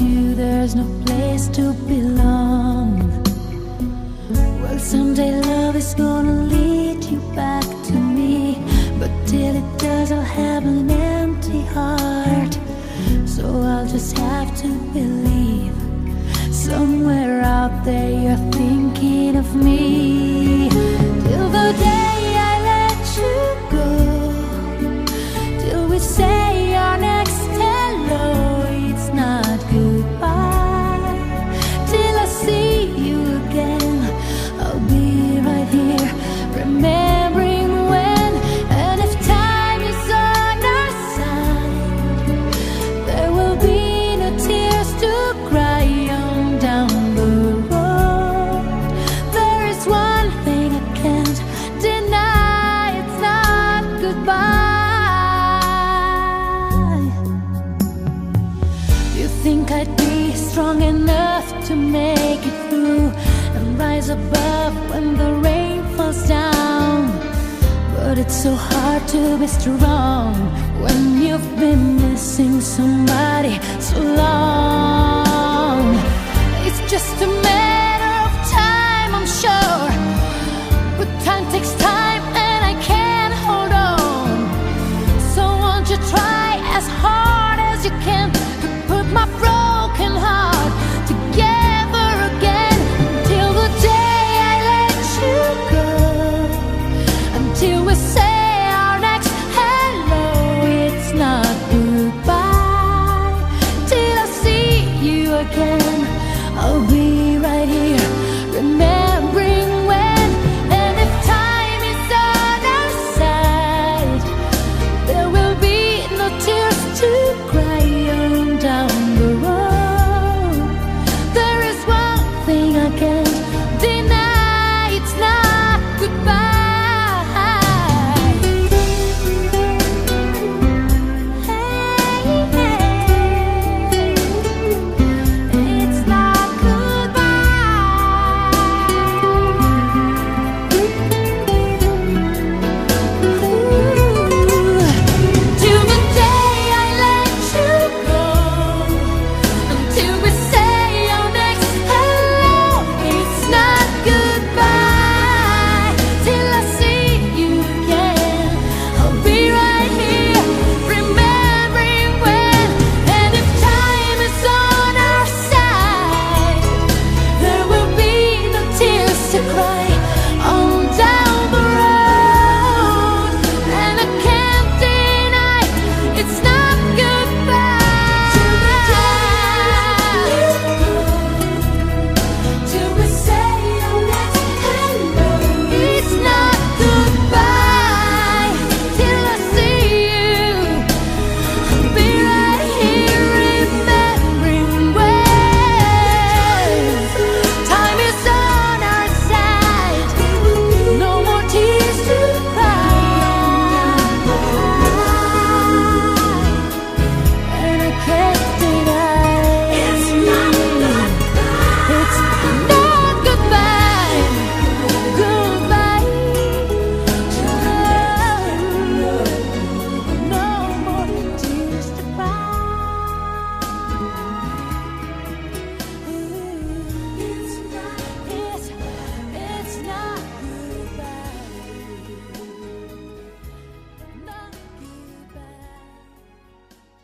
you, there's no place to belong. Well, someday love is gonna lead you back to me, but till it does, I'll have an empty heart. So I'll just have to believe somewhere out there you're thinking of me. Till the day I let you go, till we say our next hello, it's not goodbye. Till I see you again, I'll be right here, remembering when. And if time is on our side, there will be no tears to cry on down the road. There is one thing I can't deny, it's not goodbye. You think I'd be strong enough to make it through and rise above when the rain falls down? But it's so hard to be strong when you've been missing somebody so long. It's just a matter of time, I'm sure, but time takes time and I can't hold on. So won't you try as hard as you can to put my broken heart together again, until the day I let you go, until we say our next hello, it's not goodbye. Till I see you again, I'll be right here, remembering when. And if time is on our side, there will be no tears to cry on down the road. There is one thing I can't deny, it's not goodbye. Hey, it's not goodbye. Till the day I let you go, until we say our next hello, it's not goodbye. Till I see you again, I'll be right here, remembering when. And if time is on our side, there will be no tears to cry on down the road. And I can't deny, it's not goodbye. Till the day you go, till we say our next hello, it's not goodbye. Till I see you, I'll be right here, remembering when. Time is on our side, no more tears to cry, and I can't